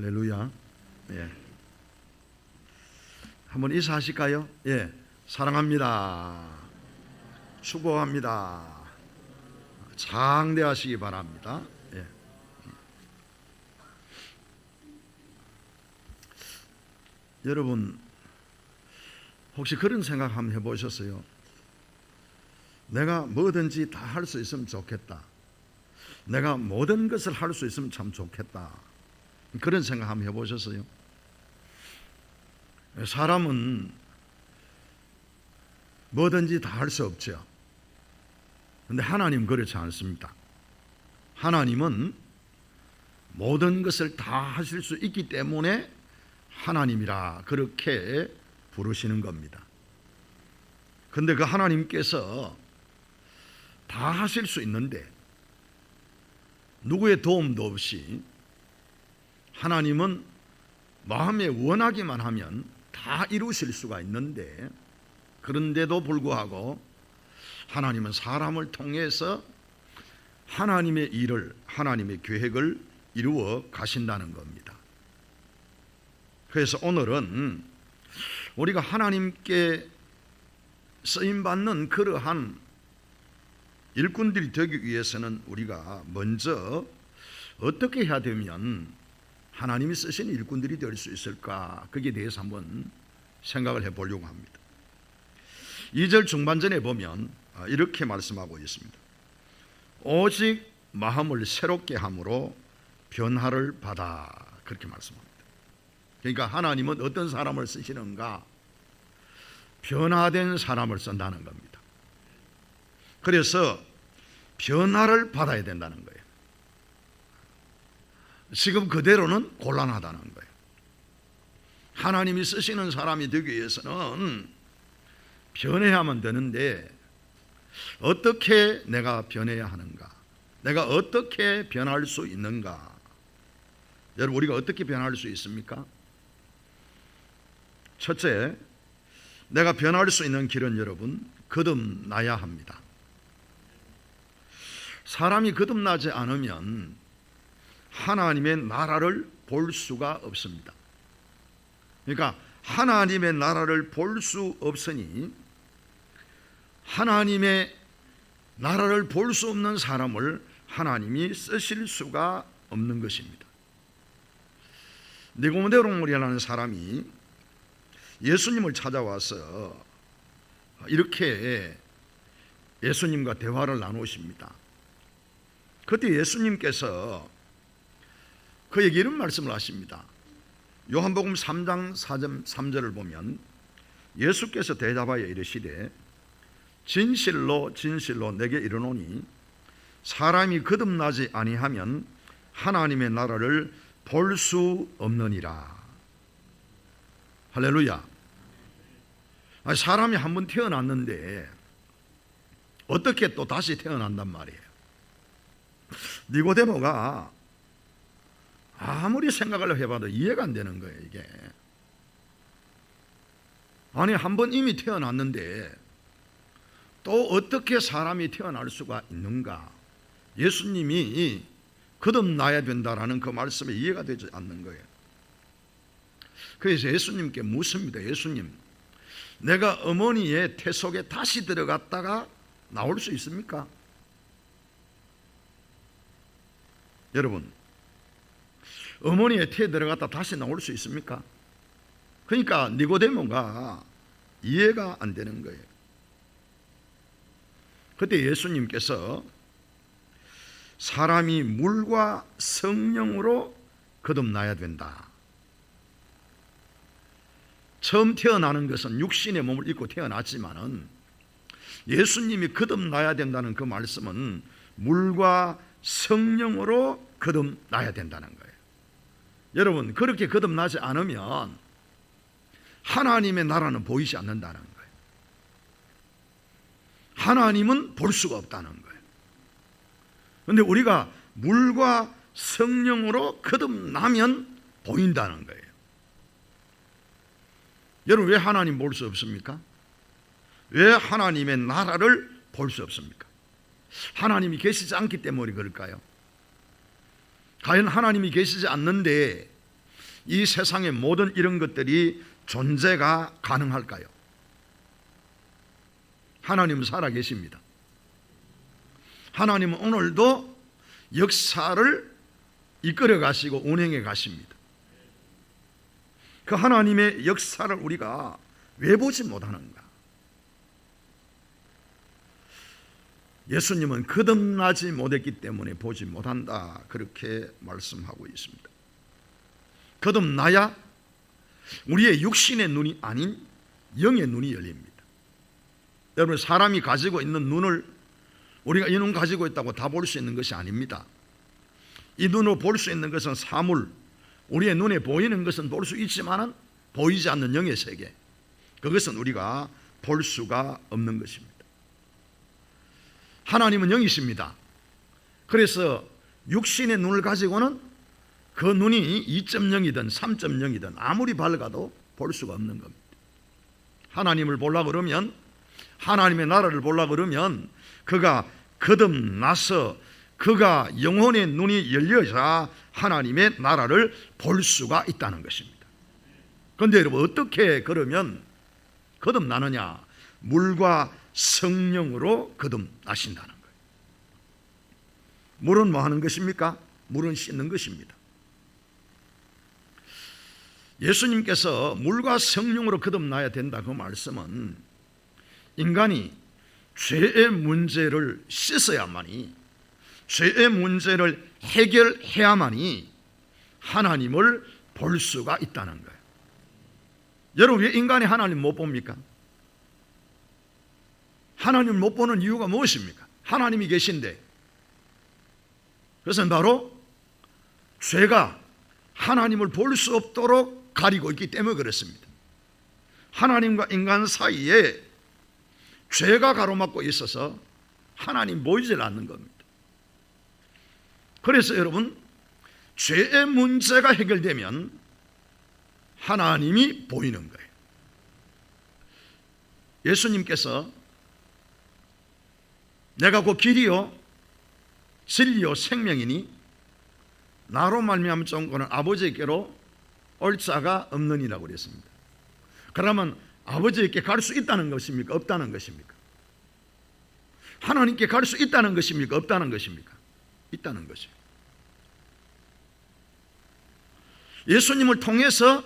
할렐루야. 예. 한번 인사하실까요? 예. 사랑합니다. 축복합니다. 장대하시기 바랍니다. 예. 여러분 혹시 그런 생각 한번 해보셨어요? 내가 뭐든지 다 할 수 있으면 좋겠다. 내가 모든 것을 할 수 있으면 참 좋겠다. 그런 생각 한번 해보셨어요? 사람은 뭐든지 다 할 수 없죠. 그런데 하나님은 그렇지 않습니다. 하나님은 모든 것을 다 하실 수 있기 때문에 하나님이라 그렇게 부르시는 겁니다. 그런데 그 하나님께서 다 하실 수 있는데 누구의 도움도 없이 하나님은 마음에 원하기만 하면 다 이루실 수가 있는데, 그런데도 불구하고 하나님은 사람을 통해서 하나님의 일을, 하나님의 계획을 이루어 가신다는 겁니다. 그래서 오늘은 우리가 하나님께 쓰임받는 그러한 일꾼들이 되기 위해서는 우리가 먼저 어떻게 해야 되면 하나님이 쓰시는 일꾼들이 될 수 있을까? 거기에 대해서 한번 생각을 해보려고 합니다. 2절 중반전에 보면 이렇게 말씀하고 있습니다. 오직 마음을 새롭게 함으로 변화를 받아, 그렇게 말씀합니다. 그러니까 하나님은 어떤 사람을 쓰시는가? 변화된 사람을 쓴다는 겁니다. 그래서 변화를 받아야 된다는 거예요. 지금 그대로는 곤란하다는 거예요. 하나님이 쓰시는 사람이 되기 위해서는 변해야만 되는데 어떻게 내가 변해야 하는가? 내가 어떻게 변할 수 있는가? 여러분, 우리가 어떻게 변할 수 있습니까? 첫째, 내가 변할 수 있는 길은 여러분 거듭나야 합니다. 사람이 거듭나지 않으면 하나님의 나라를 볼 수가 없습니다. 그러니까 하나님의 나라를 볼 수 없으니 하나님의 나라를 볼 수 없는 사람을 하나님이 쓰실 수가 없는 것입니다. 니고데모라는 사람이 예수님을 찾아와서 이렇게 예수님과 대화를 나누십니다. 그때 예수님께서 그에게 이런 말씀을 하십니다. 요한복음 3장 3절을 보면 예수께서 대답하여 이르시되 진실로 진실로 내게 이르노니 사람이 거듭나지 아니하면 하나님의 나라를 볼 수 없느니라. 할렐루야. 사람이 한번 태어났는데 어떻게 또 다시 태어난단 말이에요. 니고데모가 아무리 생각을 해봐도 이해가 안 되는 거예요. 이게 아니, 한번 이미 태어났는데 또 어떻게 사람이 태어날 수가 있는가? 예수님이 거듭나야 된다라는 그 말씀에 이해가 되지 않는 거예요. 그래서 예수님께 묻습니다. 예수님, 내가 어머니의 태 속에 다시 들어갔다가 나올 수 있습니까? 여러분, 어머니의 태에 들어갔다 다시 나올 수 있습니까? 그러니까 니고데모가 이해가 안 되는 거예요. 그때 예수님께서 사람이 물과 성령으로 거듭나야 된다. 처음 태어나는 것은 육신의 몸을 입고 태어났지만은 예수님이 거듭나야 된다는 그 말씀은 물과 성령으로 거듭나야 된다는 거예요. 여러분, 그렇게 거듭나지 않으면 하나님의 나라는 보이지 않는다는 거예요. 하나님은 볼 수가 없다는 거예요. 그런데 우리가 물과 성령으로 거듭나면 보인다는 거예요. 여러분, 왜 하나님 볼 수 없습니까? 왜 하나님의 나라를 볼 수 없습니까? 하나님이 계시지 않기 때문에 그럴까요? 과연 하나님이 계시지 않는데 이 세상의 모든 이런 것들이 존재가 가능할까요? 하나님은 살아계십니다. 하나님은 오늘도 역사를 이끌어 가시고 운행해 가십니다. 그 하나님의 역사를 우리가 왜 보지 못하는가? 예수님은 거듭나지 못했기 때문에 보지 못한다, 그렇게 말씀하고 있습니다. 거듭나야 우리의 육신의 눈이 아닌 영의 눈이 열립니다. 여러분, 사람이 가지고 있는 눈을 우리가 이 눈 가지고 있다고 다 볼 수 있는 것이 아닙니다. 이 눈으로 볼 수 있는 것은 사물, 우리의 눈에 보이는 것은 볼 수 있지만 보이지 않는 영의 세계, 그것은 우리가 볼 수가 없는 것입니다. 하나님은 영이십니다. 그래서 육신의 눈을 가지고는 그 눈이 2.0이든 3.0이든 아무리 밝아도 볼 수가 없는 겁니다. 하나님을 보려고 그러면, 하나님의 나라를 보려고 그러면 그가 거듭나서 그가 영혼의 눈이 열려야 하나님의 나라를 볼 수가 있다는 것입니다. 그런데 여러분, 어떻게 그러면 거듭나느냐? 물과 성령으로 거듭나신다는 거예요. 물은 뭐 하는 것입니까? 물은 씻는 것입니다. 예수님께서 물과 성령으로 거듭나야 된다, 그 말씀은 인간이 죄의 문제를 씻어야만이, 죄의 문제를 해결해야만이 하나님을 볼 수가 있다는 거예요. 여러분, 왜 인간이 하나님 못 봅니까? 하나님을 못 보는 이유가 무엇입니까? 하나님이 계신데. 그것은 바로 죄가 하나님을 볼 수 없도록 가리고 있기 때문에 그렇습니다. 하나님과 인간 사이에 죄가 가로막고 있어서 하나님 보이질 않는 겁니다. 그래서 여러분, 죄의 문제가 해결되면 하나님이 보이는 거예요. 예수님께서 내가 곧 길이요 진리요 생명이니 나로 말미암은 자는 아버지께로 올 자가 없느니라고 그랬습니다. 그러면 아버지께 갈 수 있다는 것입니까? 없다는 것입니까? 하나님께 갈 수 있다는 것입니까? 없다는 것입니까? 있다는 것이에요. 예수님을 통해서,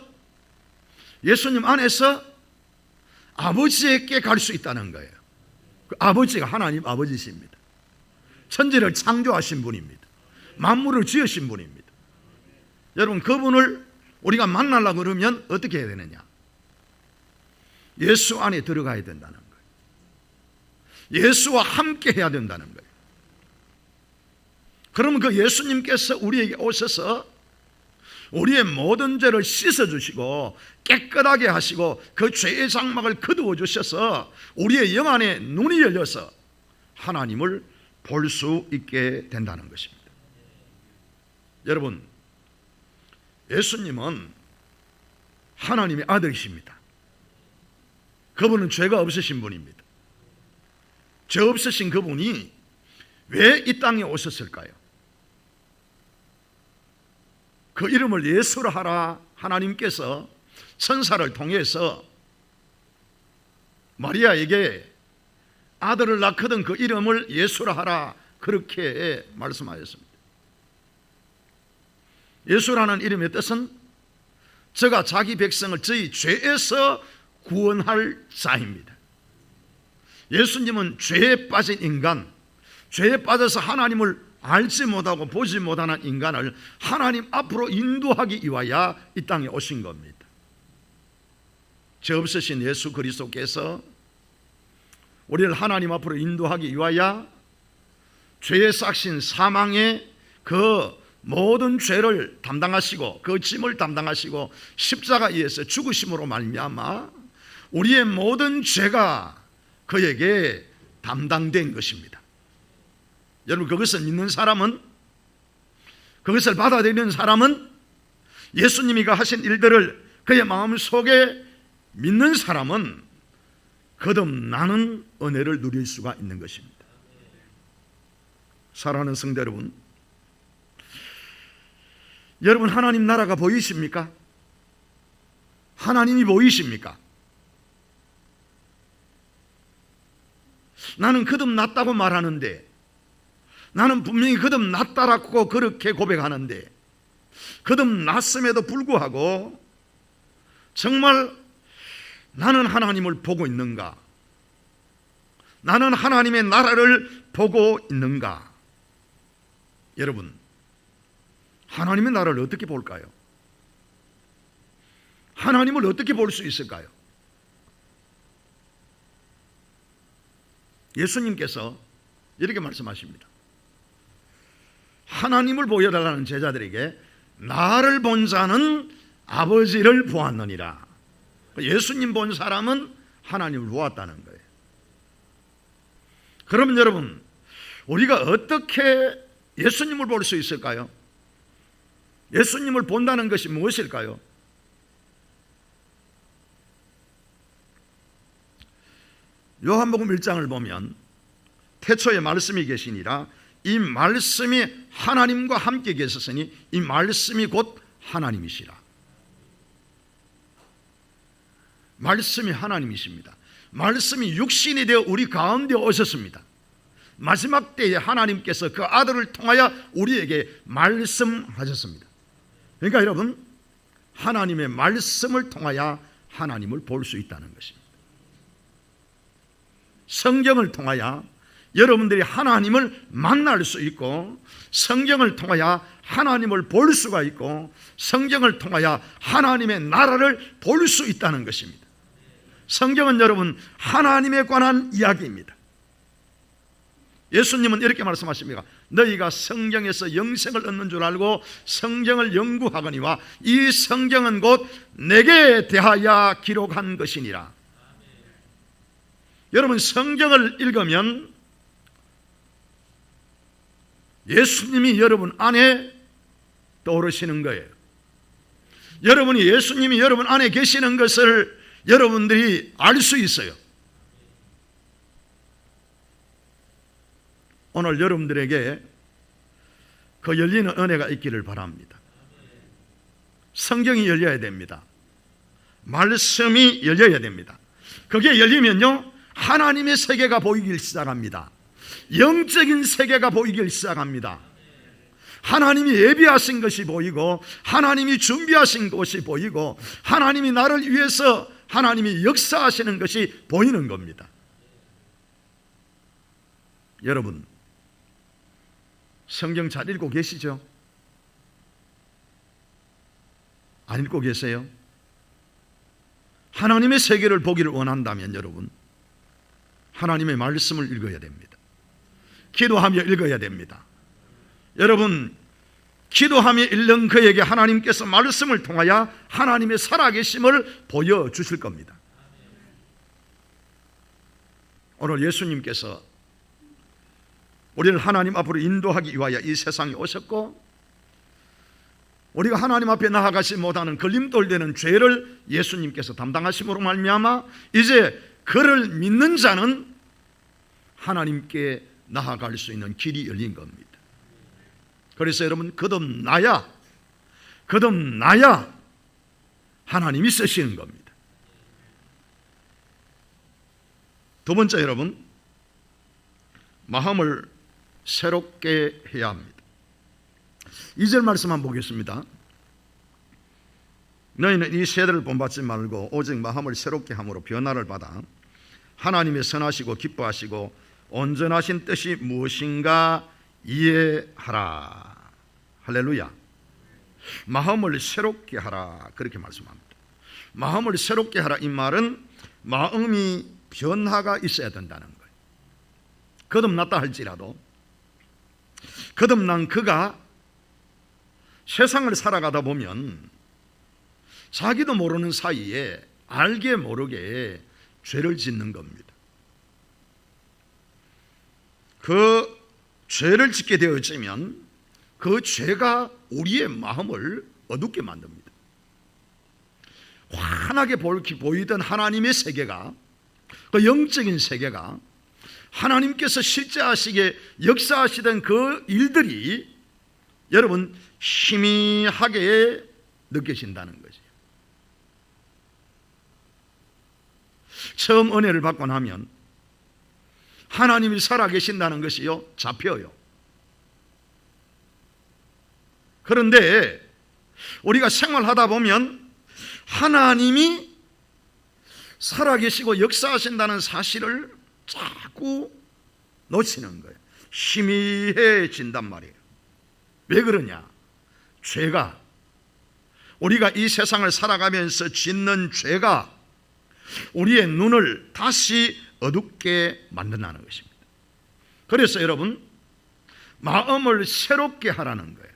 예수님 안에서 아버지에게 갈 수 있다는 거예요. 그 아버지가 하나님 아버지십니다. 천지를 창조하신 분입니다. 만물을 지으신 분입니다. 여러분, 그분을 우리가 만나려고 그러면 어떻게 해야 되느냐? 예수 안에 들어가야 된다는 거예요. 예수와 함께 해야 된다는 거예요. 그러면 그 예수님께서 우리에게 오셔서 우리의 모든 죄를 씻어주시고 깨끗하게 하시고 그 죄의 장막을 거두어 주셔서 우리의 영 안에 눈이 열려서 하나님을 볼 수 있게 된다는 것입니다. 여러분, 예수님은 하나님의 아들이십니다. 그분은 죄가 없으신 분입니다. 죄 없으신 그분이 왜 이 땅에 오셨을까요? 그 이름을 예수라 하라 하나님께서 천사를 통해서 마리아에게 아들을 낳거든 그 이름을 예수라 하라, 그렇게 말씀하였습니다. 예수라는 이름의 뜻은 저가 자기 백성을 저희 죄에서 구원할 자입니다. 예수님은 죄에 빠진 인간, 죄에 빠져서 하나님을 알지 못하고 보지 못하는 인간을 하나님 앞으로 인도하기 위하여 이 땅에 오신 겁니다. 죄 없으신 예수 그리스도께서 우리를 하나님 앞으로 인도하기 위하여 죄의 싹신 사망의 그 모든 죄를 담당하시고 그 짐을 담당하시고 십자가에서 죽으심으로 말미암아 우리의 모든 죄가 그에게 담당된 것입니다. 여러분, 그것을 믿는 사람은, 그것을 받아들이는 사람은, 예수님이 하신 일들을 그의 마음속에 믿는 사람은 거듭나는 은혜를 누릴 수가 있는 것입니다. 사랑하는 성도 여러분, 여러분 하나님 나라가 보이십니까? 하나님이 보이십니까? 나는 거듭났다고 말하는데, 나는 분명히 거듭났다라고 그렇게 고백하는데, 거듭났음에도 불구하고 정말 나는 하나님을 보고 있는가? 나는 하나님의 나라를 보고 있는가? 여러분, 하나님의 나라를 어떻게 볼까요? 하나님을 어떻게 볼 수 있을까요? 예수님께서 이렇게 말씀하십니다. 하나님을 보여달라는 제자들에게 나를 본 자는 아버지를 보았느니라. 예수님 본 사람은 하나님을 보았다는 거예요. 그러면 여러분, 우리가 어떻게 예수님을 볼 수 있을까요? 예수님을 본다는 것이 무엇일까요? 요한복음 1장을 보면 태초에 말씀이 계시니라 이 말씀이 하나님과 함께 계셨으니 이 말씀이 곧 하나님이시라. 말씀이 하나님이십니다. 말씀이 육신이 되어 우리 가운데 오셨습니다. 마지막 때에 하나님께서 그 아들을 통하여 우리에게 말씀하셨습니다. 그러니까 여러분, 하나님의 말씀을 통하여 하나님을 볼 수 있다는 것입니다. 성경을 통하여 여러분들이 하나님을 만날 수 있고, 성경을 통하여 하나님을 볼 수가 있고, 성경을 통하여 하나님의 나라를 볼 수 있다는 것입니다. 성경은 여러분 하나님에 관한 이야기입니다. 예수님은 이렇게 말씀하십니다. 너희가 성경에서 영생을 얻는 줄 알고 성경을 연구하거니와 이 성경은 곧 내게 대하여 기록한 것이니라. 여러분, 성경을 읽으면 예수님이 여러분 안에 떠오르시는 거예요. 여러분이 예수님이 여러분 안에 계시는 것을 여러분들이 알 수 있어요. 오늘 여러분들에게 그 열리는 은혜가 있기를 바랍니다. 성경이 열려야 됩니다. 말씀이 열려야 됩니다. 그게 열리면요, 하나님의 세계가 보이기 시작합니다. 영적인 세계가 보이기 시작합니다. 하나님이 예비하신 것이 보이고, 하나님이 준비하신 것이 보이고, 하나님이 나를 위해서 하나님이 역사하시는 것이 보이는 겁니다. 여러분, 성경 잘 읽고 계시죠? 안 읽고 계세요? 하나님의 세계를 보기를 원한다면 여러분, 하나님의 말씀을 읽어야 됩니다. 기도하며 읽어야 됩니다. 여러분, 기도하며 읽는 그에게 하나님께서 말씀을 통하여 하나님의 살아계심을 보여주실 겁니다. 오늘 예수님께서 우리를 하나님 앞으로 인도하기 위하여 이 세상에 오셨고, 우리가 하나님 앞에 나아가지 못하는 걸림돌되는 죄를 예수님께서 담당하심으로 말미암아 이제 그를 믿는 자는 하나님께 나아갈 수 있는 길이 열린 겁니다. 그래서 여러분, 거듭나야 하나님이 쓰시는 겁니다. 두 번째, 여러분, 마음을 새롭게 해야 합니다. 2절 말씀 한번 보겠습니다. 너희는 이 세대를 본받지 말고 오직 마음을 새롭게 함으로 변화를 받아 하나님의 선하시고 기뻐하시고 온전하신 뜻이 무엇인가 이해하라. 할렐루야. 마음을 새롭게 하라, 그렇게 말씀합니다. 마음을 새롭게 하라, 이 말은 마음이 변화가 있어야 된다는 거예요. 거듭났다 할지라도 거듭난 그가 세상을 살아가다 보면 자기도 모르는 사이에 알게 모르게 죄를 짓는 겁니다. 그 죄를 짓게 되어지면 그 죄가 우리의 마음을 어둡게 만듭니다. 환하게 보이던 하나님의 세계가, 그 영적인 세계가, 하나님께서 실제하시게 역사하시던 그 일들이 여러분 희미하게 느껴진다는 거죠. 처음 은혜를 받고 나면 하나님이 살아계신다는 것이요 잡혀요. 그런데 우리가 생활하다 보면 하나님이 살아계시고 역사하신다는 사실을 자꾸 놓치는 거예요. 희미해진단 말이에요. 왜 그러냐? 죄가, 우리가 이 세상을 살아가면서 짓는 죄가 우리의 눈을 다시 어둡게 만든다는 것입니다. 그래서 여러분, 마음을 새롭게 하라는 거예요.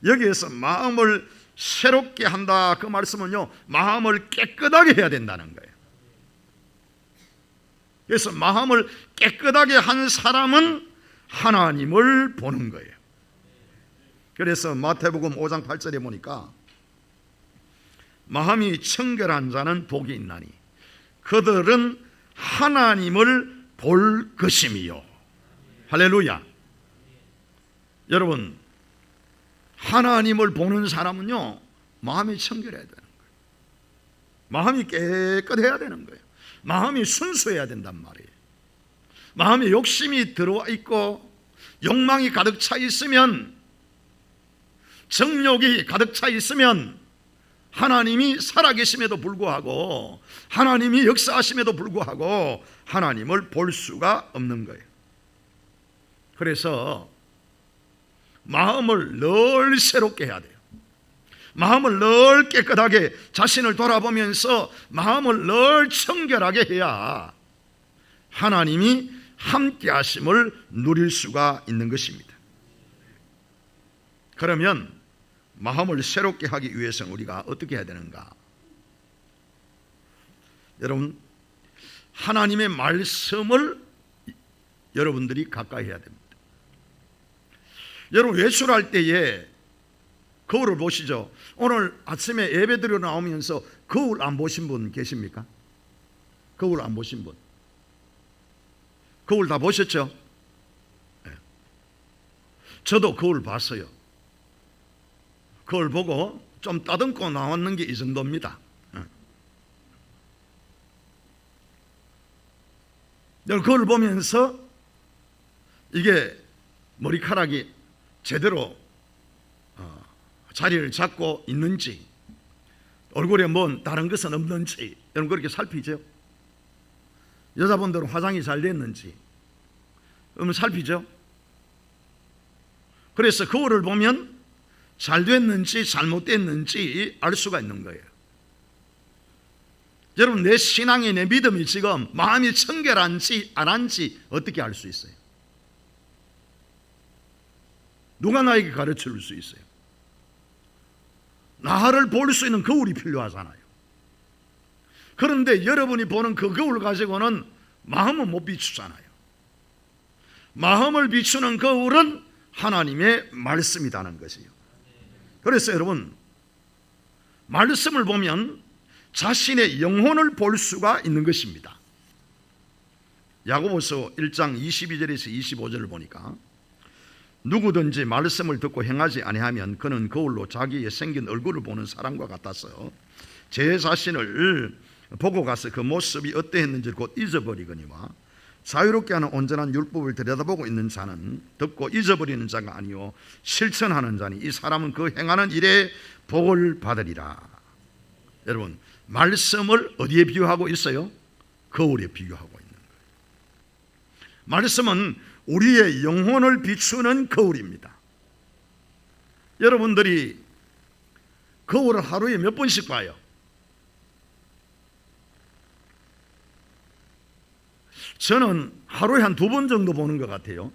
여기에서 마음을 새롭게 한다, 그 말씀은요, 마음을 깨끗하게 해야 된다는 거예요. 그래서 마음을 깨끗하게 한 사람은 하나님을 보는 거예요. 그래서 마태복음 5장 8절에 보니까 마음이 청결한 자는 복이 있나니 그들은 하나님을 볼 것임이요. 할렐루야. 여러분, 하나님을 보는 사람은요 마음이 청결해야 되는 거예요. 마음이 깨끗해야 되는 거예요. 마음이 순수해야 된단 말이에요. 마음에 욕심이 들어와 있고 욕망이 가득 차 있으면, 정욕이 가득 차 있으면 하나님이 살아계심에도 불구하고, 하나님이 역사하심에도 불구하고 하나님을 볼 수가 없는 거예요. 그래서 마음을 늘 새롭게 해야 돼요. 마음을 늘 깨끗하게 자신을 돌아보면서 마음을 늘 청결하게 해야 하나님이 함께 하심을 누릴 수가 있는 것입니다. 그러면 마음을 새롭게 하기 위해서는 우리가 어떻게 해야 되는가? 여러분, 하나님의 말씀을 여러분들이 가까이 해야 됩니다. 여러분, 외출할 때에 거울을 보시죠. 오늘 아침에 예배드리러 나오면서 거울 안 보신 분 계십니까? 거울 안 보신 분? 거울 다 보셨죠? 네. 저도 거울 봤어요. 거울 보고 좀 따듬고 나왔는 게 이 정도입니다. 거울 보면서 이게 머리카락이 제대로 자리를 잡고 있는지, 얼굴에 뭔 다른 것은 없는지, 여러분 그렇게 살피죠. 여자분들은 화장이 잘 됐는지 살피죠. 그래서 거울을 보면 잘 됐는지 잘못됐는지 알 수가 있는 거예요. 여러분, 내 신앙이, 내 믿음이 지금 마음이 청결한지 안 한지 어떻게 알 수 있어요? 누가 나에게 가르쳐 줄 수 있어요? 나를 볼 수 있는 거울이 필요하잖아요. 그런데 여러분이 보는 그 거울 가지고는 마음은 못 비추잖아요. 마음을 비추는 거울은 하나님의 말씀이라는 것이에요. 그래서 여러분, 말씀을 보면 자신의 영혼을 볼 수가 있는 것입니다. 야고보서 1장 22절에서 25절을 보니까 누구든지 말씀을 듣고 행하지 아니하면 그는 거울로 자기의 생긴 얼굴을 보는 사람과 같아서 제 자신을 보고 가서 그 모습이 어떠했는지 곧 잊어버리거니와 자유롭게 하는 온전한 율법을 들여다보고 있는 자는 듣고 잊어버리는 자가 아니요 실천하는 자니 이 사람은 그 행하는 일에 복을 받으리라. 여러분, 말씀을 어디에 비유하고 있어요? 거울에 비유하고 있는 거예요. 말씀은 우리의 영혼을 비추는 거울입니다. 여러분들이 거울을 하루에 몇 번씩 봐요? 저는 하루에 한 2번 정도 보는 것 같아요.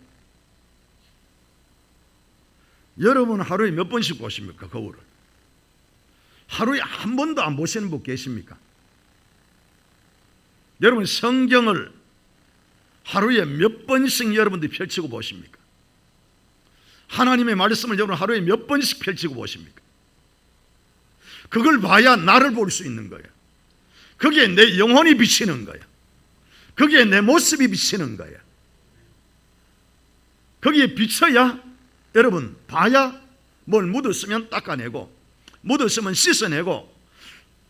여러분 하루에 몇 번씩 보십니까, 거울을? 하루에 한 번도 안 보시는 분 계십니까? 여러분, 성경을 하루에 몇 번씩 여러분들이 펼치고 보십니까? 하나님의 말씀을 여러분 하루에 몇 번씩 펼치고 보십니까? 그걸 봐야 나를 볼 수 있는 거예요. 거기에 내 영혼이 비치는 거예요. 거기에 내 모습이 비치는 거예요. 거기에 비쳐야, 여러분, 봐야 뭘 묻었으면 닦아내고 묻었으면 씻어내고,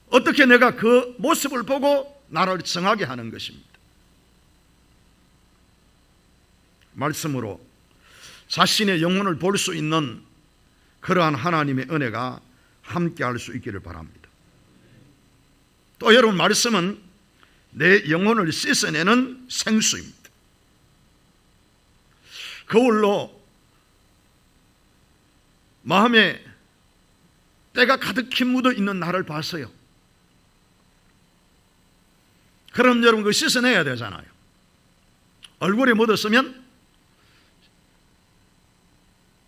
어떻게 내가 그 모습을 보고 나를 정하게 하는 것입니다. 말씀으로 자신의 영혼을 볼 수 있는 그러한 하나님의 은혜가 함께 할 수 있기를 바랍니다. 또 여러분, 말씀은 내 영혼을 씻어내는 생수입니다. 거울로 마음에 때가 가득히 묻어 있는 나를 봤어요. 그럼 여러분, 그거 씻어내야 되잖아요. 얼굴에 묻었으면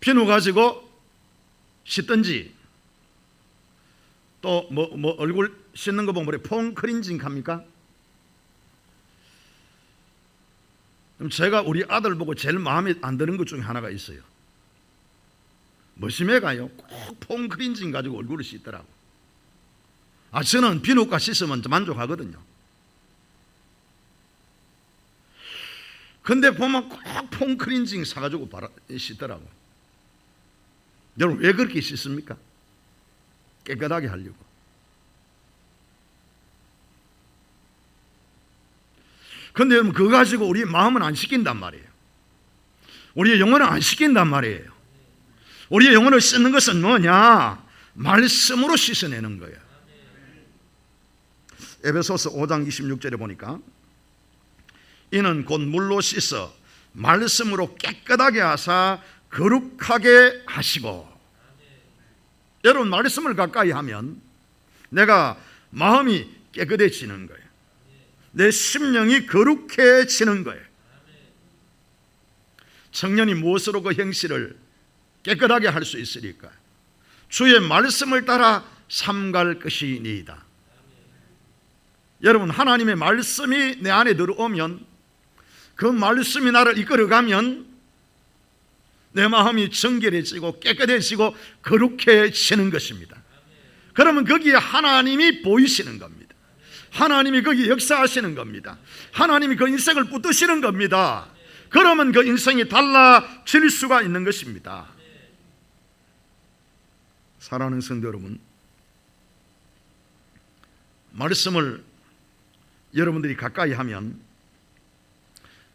비누 가지고 씻든지, 또 얼굴 씻는 거 보면 폼 클렌징 합니까? 그럼 제가 우리 아들 보고 제일 마음에 안 드는 것 중에 하나가 있어요. 머시매가요, 꼭 폼 클렌징 가지고 얼굴을 씻더라고. 저는 비누가 씻으면 만족하거든요. 근데 보면 꼭 폼 클렌징 사가지고 씻더라고. 여러분, 왜 그렇게 씻습니까? 깨끗하게 하려고. 근데 여러분, 그거 가지고 우리 마음은 안 씻긴단 말이에요. 우리의 영혼은 안 씻긴단 말이에요. 우리의 영혼을 씻는 것은 뭐냐? 말씀으로 씻어내는 거예요. 에베소서 5장 26절에 보니까 이는 곧 물로 씻어 말씀으로 깨끗하게 하사 거룩하게 하시고. 여러분, 말씀을 가까이 하면 내가 마음이 깨끗해지는 거예요. 내 심령이 거룩해지는 거예요. 청년이 무엇으로 그 행실을 깨끗하게 할 수 있으리까? 주의 말씀을 따라 삼갈 것이니이다. 여러분, 하나님의 말씀이 내 안에 들어오면, 그 말씀이 나를 이끌어가면 내 마음이 정결해지고 깨끗해지고 거룩해지는 것입니다. 그러면 거기에 하나님이 보이시는 겁니다. 하나님이 거기 역사하시는 겁니다. 하나님이 그 인생을 붙드시는 겁니다. 그러면 그 인생이 달라질 수가 있는 것입니다. 사랑하는 성도 여러분, 말씀을 여러분들이 가까이 하면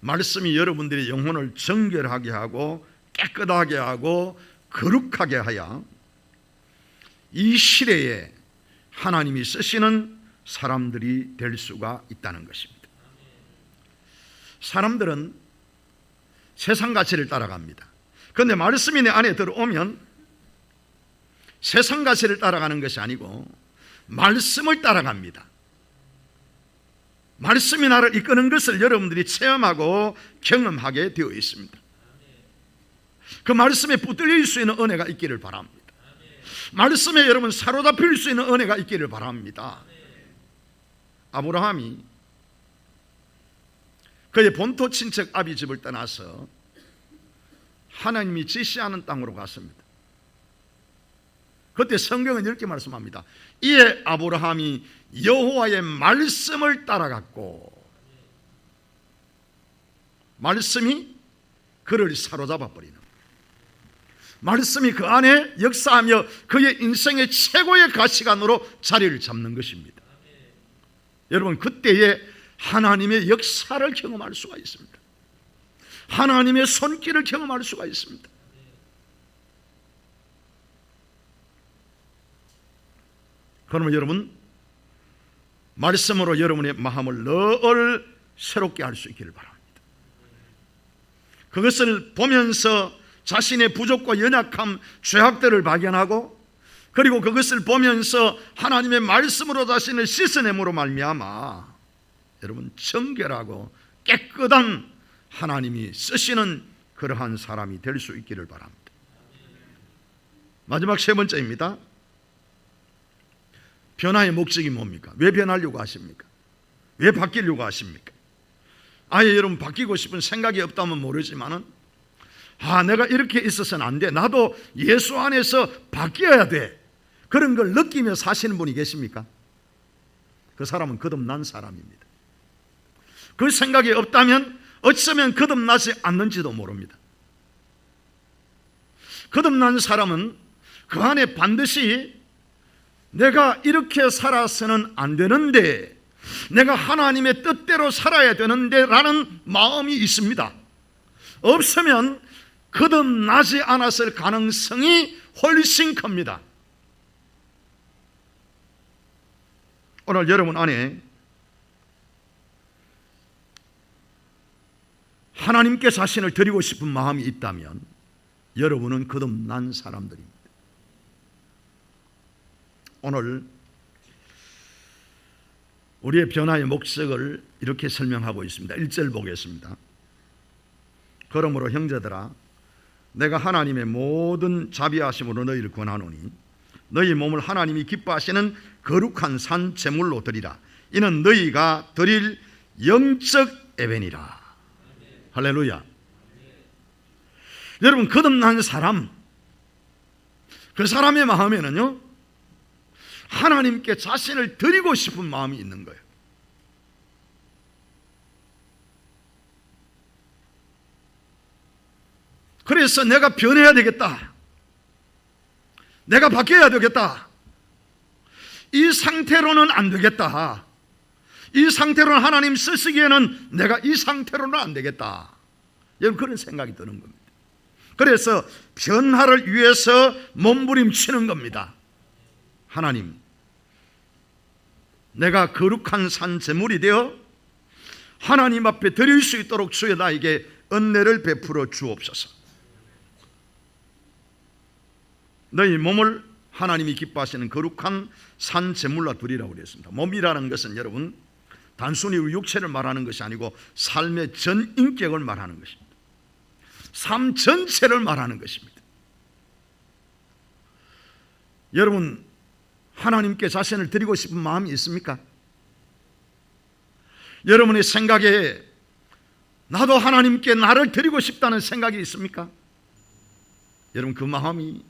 말씀이 여러분들의 영혼을 정결하게 하고 깨끗하게 하고 거룩하게 하여 이 시대에 하나님이 쓰시는 사람들이 될 수가 있다는 것입니다. 사람들은 세상 가치를 따라갑니다. 그런데 말씀이 내 안에 들어오면 세상 가치를 따라가는 것이 아니고 말씀을 따라갑니다. 말씀이 나를 이끄는 것을 여러분들이 체험하고 경험하게 되어 있습니다. 그 말씀에 붙들릴 수 있는 은혜가 있기를 바랍니다. 말씀에 여러분 사로잡힐 수 있는 은혜가 있기를 바랍니다. 아브라함이 그의 본토 친척 아비 집을 떠나서 하나님이 지시하는 땅으로 갔습니다. 그때 성경은 이렇게 말씀합니다. 이에 아브라함이 여호와의 말씀을 따라갔고, 말씀이 그를 사로잡아 버리는, 말씀이 그 안에 역사하며 그의 인생의 최고의 가치관으로 자리를 잡는 것입니다. 여러분, 그때에 하나님의 역사를 경험할 수가 있습니다. 하나님의 손길을 경험할 수가 있습니다. 그러면 여러분, 말씀으로 여러분의 마음을 늘 새롭게 할 수 있기를 바랍니다. 그것을 보면서 자신의 부족과 연약함, 죄악들을 발견하고, 그리고 그것을 보면서 하나님의 말씀으로 자신을 씻어냄으로 말미암아 여러분 정결하고 깨끗한 하나님이 쓰시는 그러한 사람이 될 수 있기를 바랍니다. 마지막 세 번째입니다. 변화의 목적이 뭡니까? 왜 변하려고 하십니까? 왜 바뀌려고 하십니까? 아예 여러분 바뀌고 싶은 생각이 없다면 모르지만은 내가 이렇게 있어서는 안 돼. 나도 예수 안에서 바뀌어야 돼. 그런 걸 느끼며 사시는 분이 계십니까? 그 사람은 거듭난 사람입니다. 그 생각이 없다면 어쩌면 거듭나지 않는지도 모릅니다. 거듭난 사람은 그 안에 반드시 내가 이렇게 살아서는 안 되는데 내가 하나님의 뜻대로 살아야 되는데 라는 마음이 있습니다. 없으면 거듭나지 않았을 가능성이 훨씬 큽니다. 오늘 여러분 안에 하나님께 자신을 드리고 싶은 마음이 있다면 여러분은 거듭난 사람들입니다. 오늘 우리의 변화의 목적을 이렇게 설명하고 있습니다. 1절 보겠습니다. 그러므로 형제들아, 내가 하나님의 모든 자비하심으로 너희를 권하노니 너희 몸을 하나님이 기뻐하시는 거룩한 산 제물로 드리라. 이는 너희가 드릴 영적 예배니라. 할렐루야. 여러분, 거듭난 사람, 그 사람의 마음에는요, 하나님께 자신을 드리고 싶은 마음이 있는 거예요. 그래서 내가 변해야 되겠다, 내가 바뀌어야 되겠다, 이 상태로는 안 되겠다, 이 상태로는 하나님 쓰시기에는 내가 이 상태로는 안 되겠다, 여러분 그런 생각이 드는 겁니다. 그래서 변화를 위해서 몸부림치는 겁니다. 하나님, 내가 거룩한 산 제물이 되어 하나님 앞에 드릴 수 있도록 주여 나에게 은혜를 베풀어 주옵소서. 너희 몸을 하나님이 기뻐하시는 거룩한 산 제물로 드리라고 그랬습니다. 몸이라는 것은 여러분 단순히 우리 육체를 말하는 것이 아니고 삶의 전 인격을 말하는 것입니다. 삶 전체를 말하는 것입니다. 여러분, 하나님께 자신을 드리고 싶은 마음이 있습니까? 여러분의 생각에 나도 하나님께 나를 드리고 싶다는 생각이 있습니까? 여러분, 그 마음이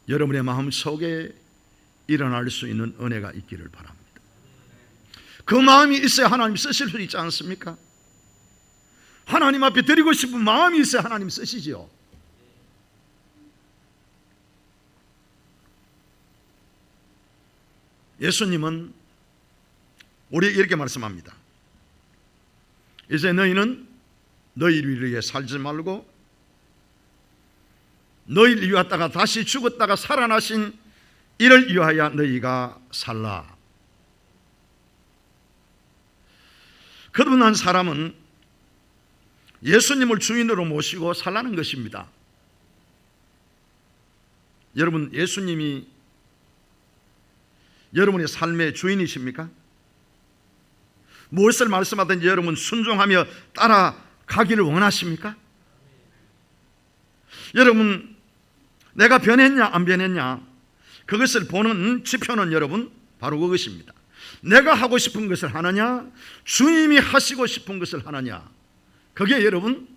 여러분의 마음 속에 일어날 수 있는 은혜가 있기를 바랍니다. 그 마음이 있어야 하나님 쓰실 수 있지 않습니까? 하나님 앞에 드리고 싶은 마음이 있어야 하나님 쓰시지요. 예수님은 우리에게 이렇게 말씀합니다. 이제 너희는 너희를 위해 살지 말고 너희를 위하다가 다시 죽었다가 살아나신 이를 위하여 너희가 살라. 거듭난 사람은 예수님을 주인으로 모시고 살라는 것입니다. 여러분, 예수님이 여러분의 삶의 주인이십니까? 무엇을 말씀하든지 여러분 순종하며 따라가기를 원하십니까? 여러분, 내가 변했냐 안 변했냐, 그것을 보는 지표는 여러분 바로 그것입니다. 내가 하고 싶은 것을 하느냐, 주님이 하시고 싶은 것을 하느냐, 그게 여러분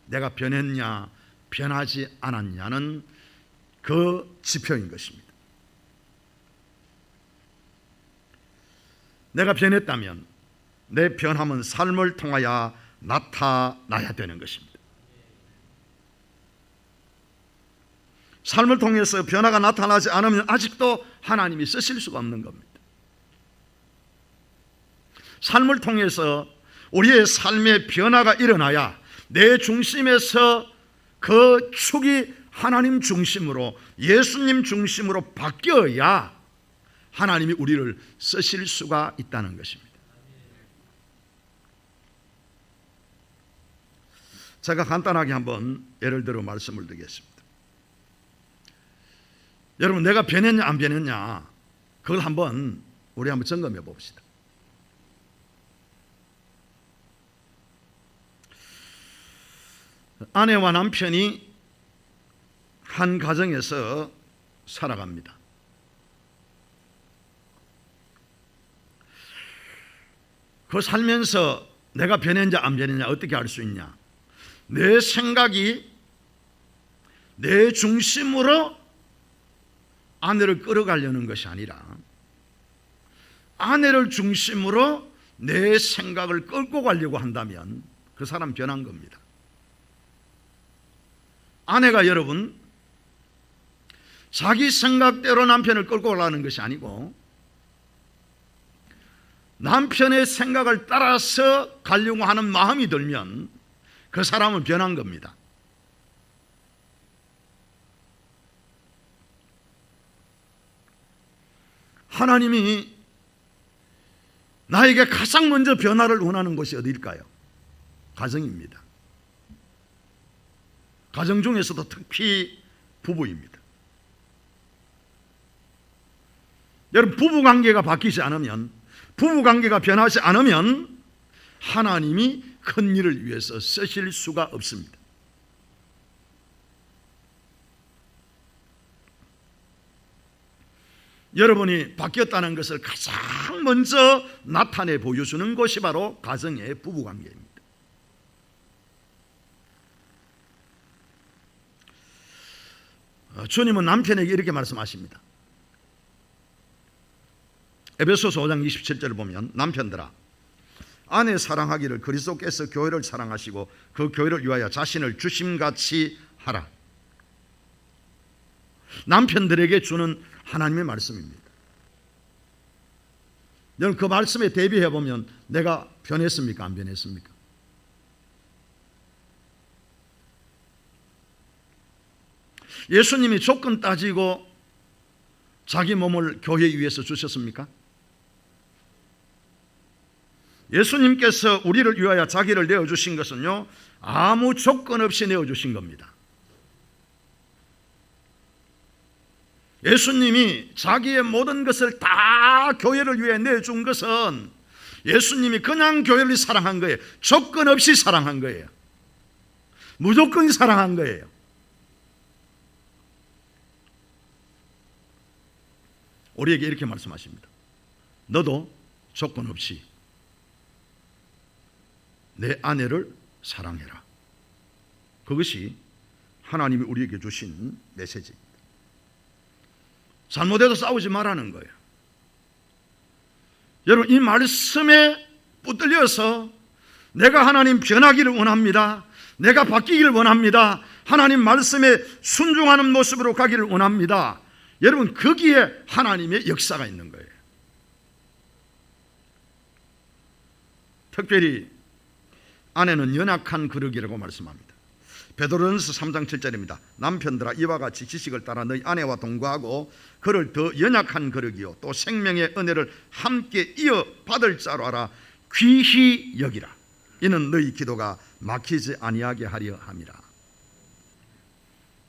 내가 변했냐 변하지 않았냐는 그 지표인 것입니다. 내가 변했다면 내 변함은 삶을 통하여 나타나야 되는 것입니다. 삶을 통해서 변화가 나타나지 않으면 아직도 하나님이 쓰실 수가 없는 겁니다. 삶을 통해서 우리의 삶의 변화가 일어나야 내 중심에서 그 축이 하나님 중심으로, 예수님 중심으로 바뀌어야 하나님이 우리를 쓰실 수가 있다는 것입니다. 제가 간단하게 한번 예를 들어 말씀을 드리겠습니다. 여러분, 내가 변했냐 안 변했냐, 그걸 한번 우리 한번 점검해 봅시다. 아내와 남편이 한 가정에서 살아갑니다. 그 살면서 내가 변했냐 안 변했냐 어떻게 알 수 있냐? 내 생각이 내 중심으로 아내를 끌어가려는 것이 아니라 아내를 중심으로 내 생각을 끌고 가려고 한다면 그 사람 변한 겁니다. 아내가 여러분 자기 생각대로 남편을 끌고 가려는 것이 아니고 남편의 생각을 따라서 가려고 하는 마음이 들면 그 사람은 변한 겁니다. 하나님이 나에게 가장 먼저 변화를 원하는 곳이 어디일까요? 가정입니다. 가정 중에서도 특히 부부입니다. 여러분, 부부관계가 바뀌지 않으면, 부부관계가 변하지 않으면 하나님이 큰 일을 위해서 쓰실 수가 없습니다. 여러분이 바뀌었다는 것을 가장 먼저 나타내 보여주는 것이 바로 가정의 부부관계입니다. 주님은 남편에게 이렇게 말씀하십니다. 에베소서 5장 27절을 보면, 남편들아 아내 사랑하기를 그리스도께서 교회를 사랑하시고 그 교회를 위하여 자신을 주심같이 하라. 남편들에게 주는 하나님의 말씀입니다. 여러분, 그 말씀에 대비해 보면 내가 변했습니까? 안 변했습니까? 예수님이 조건 따지고 자기 몸을 교회 위해서 주셨습니까? 예수님께서 우리를 위하여 자기를 내어주신 것은요, 아무 조건 없이 내어주신 겁니다. 예수님이 자기의 모든 것을 다 교회를 위해 내준 것은 예수님이 그냥 교회를 사랑한 거예요. 조건 없이 사랑한 거예요. 무조건 사랑한 거예요. 우리에게 이렇게 말씀하십니다. 너도 조건 없이 내 아내를 사랑해라. 그것이 하나님이 우리에게 주신 메시지입니다. 잘못해도 싸우지 말라는 거예요. 여러분, 이 말씀에 붙들려서 내가 하나님 변하기를 원합니다. 내가 바뀌기를 원합니다. 하나님 말씀에 순종하는 모습으로 가기를 원합니다. 여러분, 거기에 하나님의 역사가 있는 거예요. 특별히 아내는 연약한 그릇이라고 말씀합니다. 베드로전서 3장 7절입니다. 남편들아 이와 같이 지식을 따라 너희 아내와 동거하고 그를 더 연약한 그릇이요 또 생명의 은혜를 함께 이어받을 자로 알아 귀히 여기라. 이는 너희 기도가 막히지 아니하게 하려 함이라.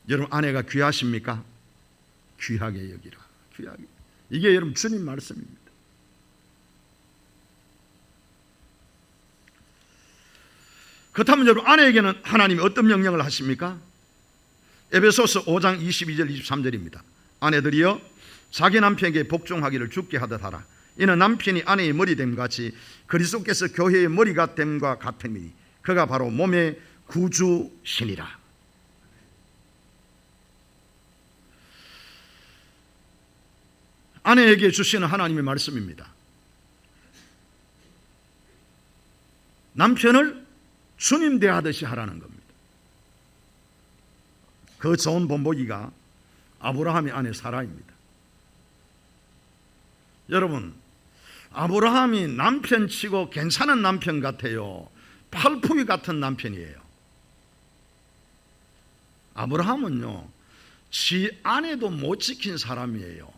여러분, 아내가 귀하십니까? 귀하게 여기라. 귀하게. 이게 여러분 주님 말씀입니다. 그렇다면 여러분, 아내에게는 하나님이 어떤 명령을 하십니까? 에베소서 5장 22절 23절입니다. 아내들이여 자기 남편에게 복종하기를 주께 하듯 하라. 이는 남편이 아내의 머리됨 같이 그리스도께서 교회의 머리가 됨과 같음이니 그가 바로 몸의 구주시니라. 아내에게 주시는 하나님의 말씀입니다. 남편을 주님 대하듯이 하라는 겁니다. 그 좋은 본보기가 아브라함의 아내 사라입니다. 여러분, 아브라함이 남편치고 괜찮은 남편 같아요? 팔풀이 같은 남편이에요. 아브라함은요, 지 아내도 못 지킨 사람이에요.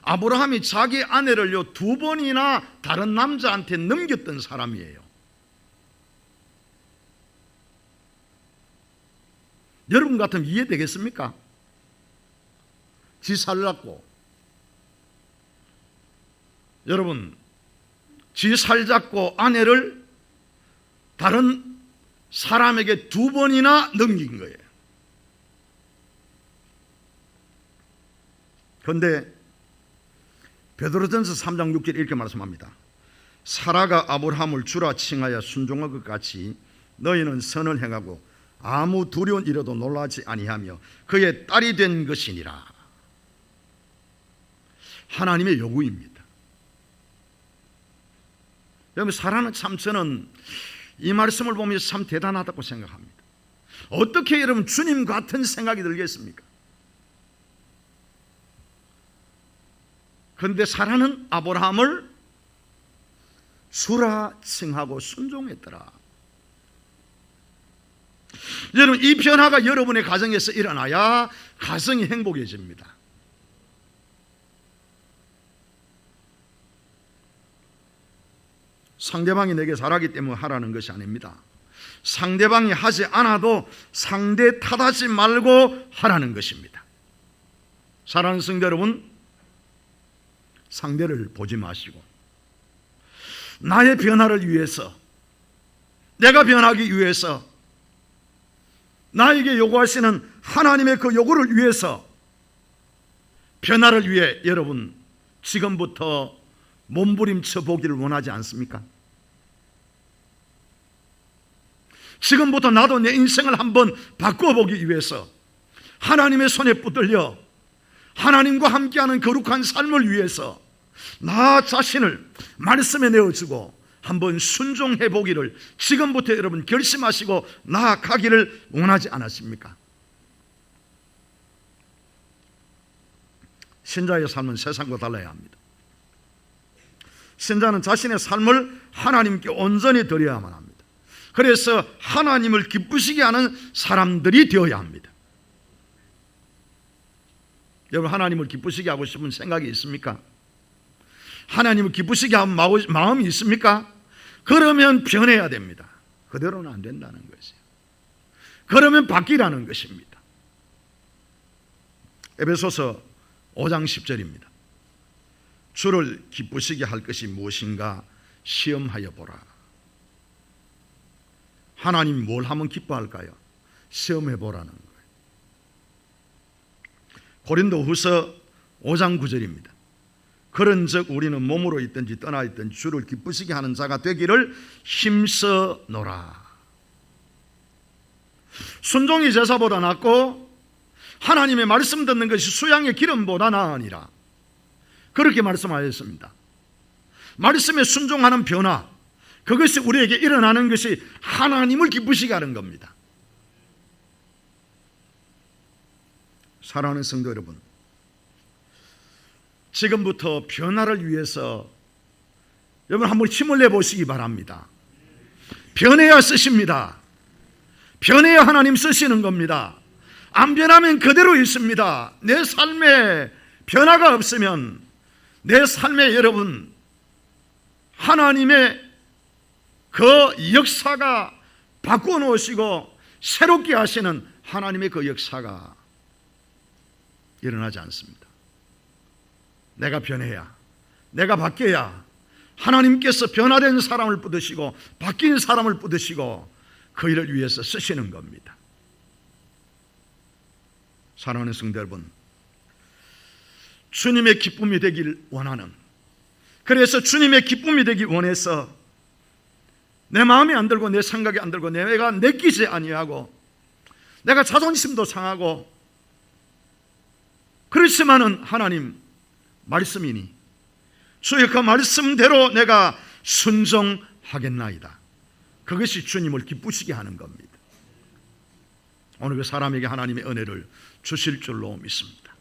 아브라함이 자기 아내를요 2번이나 다른 남자한테 넘겼던 사람이에요. 여러분 같으면 이해되겠습니까? 지 살랐고, 여러분, 지 살잡고 아내를 다른 사람에게 2번이나 넘긴 거예요. 그런데 베드로전서 3장 6절 이렇게 말씀합니다. 사라가 아브라함을 주라 칭하여 순종한 것 같이 너희는 선을 행하고 아무 두려운 일에도 놀라지 아니하며 그의 딸이 된 것이니라. 하나님의 요구입니다. 여러분, 사라는 참, 저는 이 말씀을 보면서 참 대단하다고 생각합니다. 어떻게 여러분 주님 같은 생각이 들겠습니까? 그런데 사라는 아브라함을 주라 칭하고 순종했더라. 여러분, 이 변화가 여러분의 가정에서 일어나야 가정이 행복해집니다. 상대방이 내게 잘하기 때문에 하라는 것이 아닙니다. 상대방이 하지 않아도 상대 탓하지 말고 하라는 것입니다. 사랑하는 성도 여러분, 상대를 보지 마시고 나의 변화를 위해서, 내가 변하기 위해서, 나에게 요구하시는 하나님의 그 요구를 위해서, 변화를 위해 여러분 지금부터 몸부림쳐 보기를 원하지 않습니까? 지금부터 나도 내 인생을 한번 바꿔보기 위해서 하나님의 손에 붙들려 하나님과 함께하는 거룩한 삶을 위해서 나 자신을 말씀에 내어주고 한번 순종해 보기를 지금부터 여러분 결심하시고 나아가기를 원하지 않았습니까? 신자의 삶은 세상과 달라야 합니다. 신자는 자신의 삶을 하나님께 온전히 드려야만 합니다. 그래서 하나님을 기쁘시게 하는 사람들이 되어야 합니다. 여러분, 하나님을 기쁘시게 하고 싶은 생각이 있습니까? 하나님을 기쁘시게 하는 마음이 있습니까? 그러면 변해야 됩니다. 그대로는 안 된다는 것이에요. 그러면 바뀌라는 것입니다. 에베소서 5장 10절입니다. 주를 기쁘시게 할 것이 무엇인가 시험하여 보라. 하나님 뭘 하면 기뻐할까요? 시험해 보라는 거예요. 고린도후서 5장 9절입니다. 그런즉 우리는 몸으로 있든지 떠나 있든지 주를 기쁘시게 하는 자가 되기를 힘써노라. 순종이 제사보다 낫고 하나님의 말씀 듣는 것이 수양의 기름보다 나으니라. 그렇게 말씀하셨습니다. 말씀에 순종하는 변화, 그것이 우리에게 일어나는 것이 하나님을 기쁘시게 하는 겁니다. 사랑하는 성도 여러분, 지금부터 변화를 위해서 여러분 한번 힘을 내보시기 바랍니다. 변해야 쓰십니다. 변해야 하나님 쓰시는 겁니다. 안 변하면 그대로 있습니다. 내 삶에 변화가 없으면 내 삶에 여러분 하나님의 그 역사가 바꿔놓으시고 새롭게 하시는 하나님의 그 역사가 일어나지 않습니다. 내가 변해야, 내가 바뀌어야 하나님께서 변화된 사람을 붙드시고 바뀐 사람을 붙드시고 그 일을 위해서 쓰시는 겁니다. 사랑하는 성도 여러분, 주님의 기쁨이 되길 원하는, 그래서 주님의 기쁨이 되기 원해서 내 마음이 안 들고 내 생각이 안 들고 내가 내키지 아니하고 내가 자존심도 상하고 그렇지만은 하나님 말씀이니 주의 그 말씀대로 내가 순종하겠나이다. 그것이 주님을 기쁘시게 하는 겁니다. 오늘 그 사람에게 하나님의 은혜를 주실 줄로 믿습니다.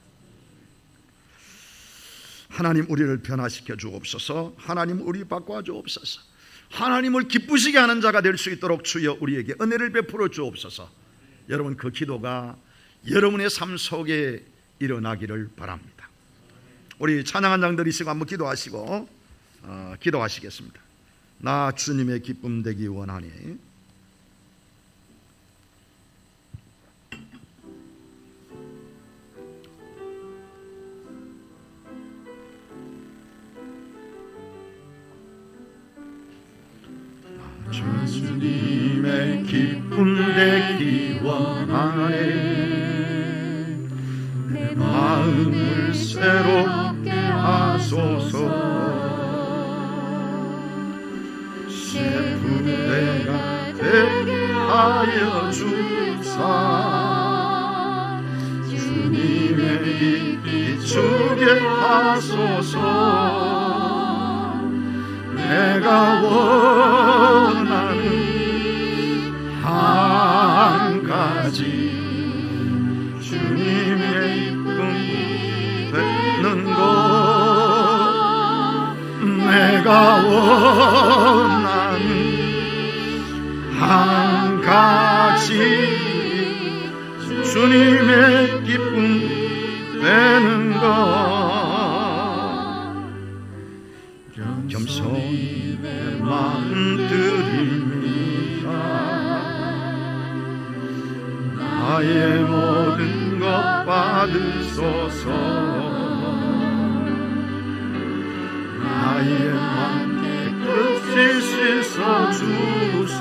하나님 우리를 변화시켜 주옵소서. 하나님 우리 바꿔 주옵소서. 하나님을 기쁘시게 하는 자가 될 수 있도록 주여 우리에게 은혜를 베풀어 주옵소서. 여러분 그 기도가 여러분의 삶 속에 일어나기를 바랍니다. 우리 찬양한 장들이 있으고 한번 기도하시고 기도하시겠습니다. 나 주님의 기쁨 되기 원하니 주님의 기쁨 되기 원하네. 내 마음을 새롭게 하소서. 새 부대가 되게 하여 주사. 주님의 빛 비추게 하소서. 내가 원하는 한 가지 주님의 이쁨이 되는 것 원하는 한 가지 주님의 기쁨 되는 것 겸손히 내 마음 드립니다. 나의 모든 것 받으소서. 나의 맘 깨끗이 씻어주사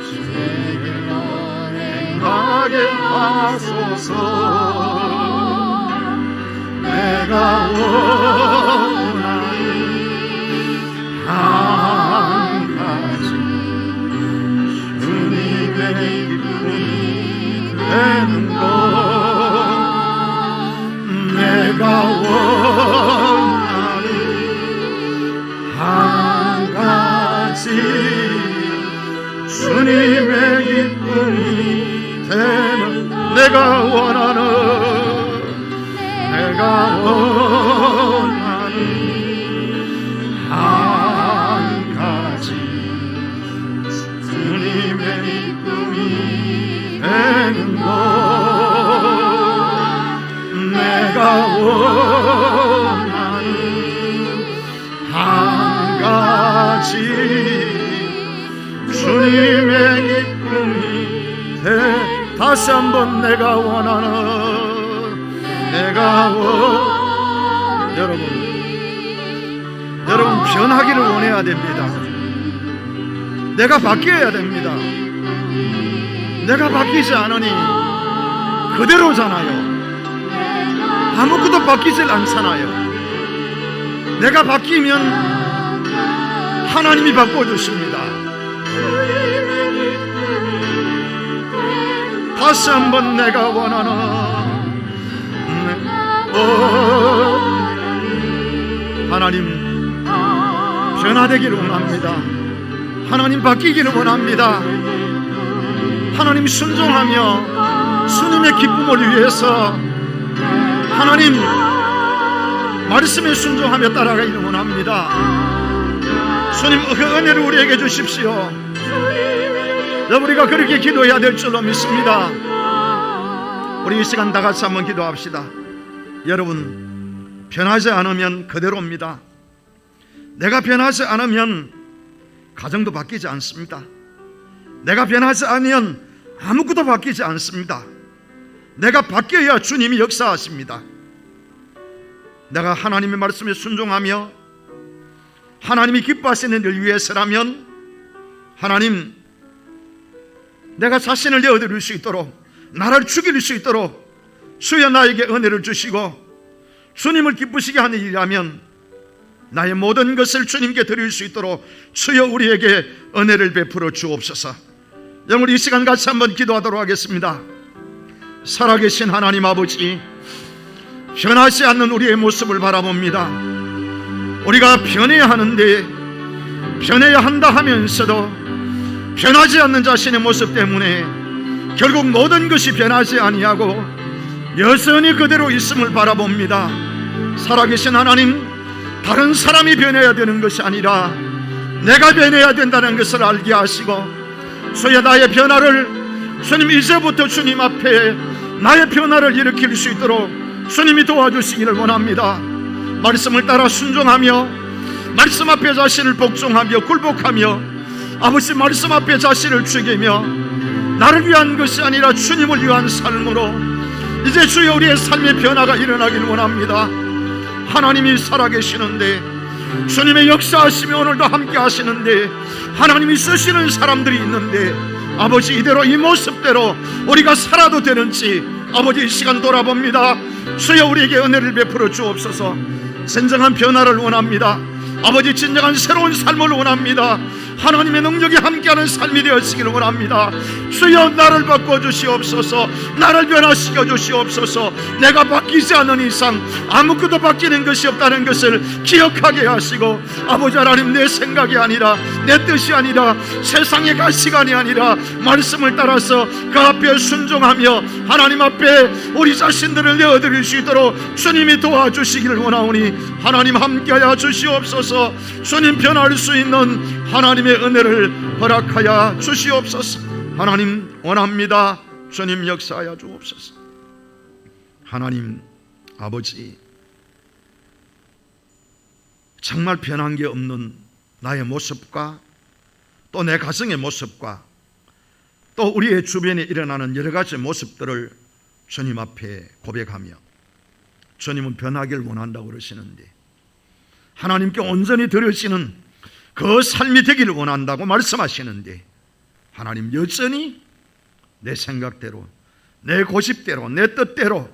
주님을 행하게 하소서. 내가 원하는 한 가지 주님의 기쁨이 되는 것 내가 원하는 한 가지 주님의 기쁨이 되는 내가 원하는 한 가지 주님의 기쁨이 되는 것 내가 원하는 한 가지 주님의 기쁨이 다시 한번 내가 원하는 여러분 변하기를 원해야 됩니다. 내가 바뀌어야 됩니다. 내가 바뀌지 않으니 그대로잖아요. 아무것도 바뀌질 않잖아요. 내가 바뀌면 하나님이 바꿔주십니다. 다시 한번 내가 원하는 하나님 변화되기를 원합니다. 하나님 바뀌기를 원합니다. 하나님 순종하며 주님의 기쁨을 위해서 하나님 말씀에 순종하며 따라가기를 원합니다. 주님 그 은혜를 우리에게 주십시오. 우리가 그렇게 기도해야 될 줄로 믿습니다. 우리 이 시간 다 같이 한번 기도합시다. 여러분 변하지 않으면 그대로입니다. 내가 변하지 않으면 가정도 바뀌지 않습니다. 내가 변하지 않으면 아무것도 바뀌지 않습니다. 내가 바뀌어야 주님이 역사하십니다. 내가 하나님의 말씀에 순종하며 하나님이 기뻐하시는 일 위해서라면 하나님 내가 자신을 내어드릴 수 있도록 나를 죽일 수 있도록 주여 나에게 은혜를 주시고 주님을 기쁘시게 하는 일이라면 나의 모든 것을 주님께 드릴 수 있도록 주여 우리에게 은혜를 베풀어 주옵소서. 여러분 이 시간 같이 한번 기도하도록 하겠습니다. 살아계신 하나님 아버지, 변하지 않는 우리의 모습을 바라봅니다. 우리가 변해야 하는데 변해야 한다 하면서도 변하지 않는 자신의 모습 때문에 결국 모든 것이 변하지 아니하고 여전히 그대로 있음을 바라봅니다. 살아계신 하나님, 다른 사람이 변해야 되는 것이 아니라 내가 변해야 된다는 것을 알게 하시고 주여 나의 변화를 주님 이제부터 주님 앞에 나의 변화를 일으킬 수 있도록 주님이 도와주시기를 원합니다. 말씀을 따라 순종하며 말씀 앞에 자신을 복종하며 굴복하며 아버지 말씀 앞에 자신을 죽이며 나를 위한 것이 아니라 주님을 위한 삶으로 이제 주여 우리의 삶의 변화가 일어나기를 원합니다. 하나님이 살아계시는데 주님의 역사하시며 오늘도 함께 하시는데 하나님이 쓰시는 사람들이 있는데 아버지 이대로 이 모습대로 우리가 살아도 되는지 아버지 이 시간 돌아봅니다. 주여 우리에게 은혜를 베풀어 주옵소서. 진정한 변화를 원합니다. 아버지 진정한 새로운 삶을 원합니다. 하나님의 능력이 함께하는 삶이 되었기를 원합니다. 주여 나를 바꿔주시옵소서. 나를 변화시켜 주시옵소서. 내가 바뀌지 않는 이상 아무것도 바뀌는 것이 없다는 것을 기억하게 하시고, 아버지 하나님, 내 생각이 아니라, 내 뜻이 아니라, 세상의 가시관이 아니라 말씀을 따라서 그 앞에 순종하며 하나님 앞에 우리 자신들을 내어드릴 수 있도록 주님이 도와주시기를 원하오니 하나님 함께하여 주시옵소서. 주님 변할 수 있는 하나님의 은혜를 허락하여 주시옵소서. 하나님 원합니다. 주님 역사하여 주옵소서. 하나님 아버지, 정말 변한 게 없는 나의 모습과 또 내 가정의 모습과 또 우리의 주변에 일어나는 여러 가지 모습들을 주님 앞에 고백하며, 주님은 변하기를 원한다고 그러시는데 하나님께 온전히 드려지는 그 삶이 되기를 원한다고 말씀하시는데, 하나님 여전히 내 생각대로, 내 고집대로, 내 뜻대로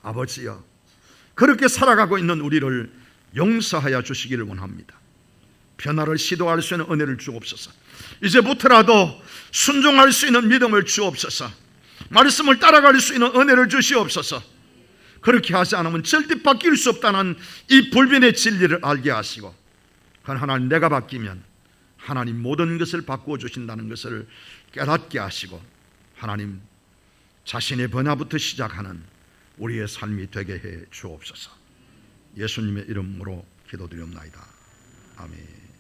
아버지여 그렇게 살아가고 있는 우리를 용서하여 주시기를 원합니다. 변화를 시도할 수 있는 은혜를 주옵소서. 이제부터라도 순종할 수 있는 믿음을 주옵소서. 말씀을 따라갈 수 있는 은혜를 주시옵소서. 그렇게 하지 않으면 절대 바뀔 수 없다는 이 불변의 진리를 알게 하시고, 하나님, 내가 바뀌면 하나님 모든 것을 바꾸어 주신다는 것을 깨닫게 하시고, 하나님 자신의 변화부터 시작하는 우리의 삶이 되게 해 주옵소서. 예수님의 이름으로 기도드리옵나이다. 아멘.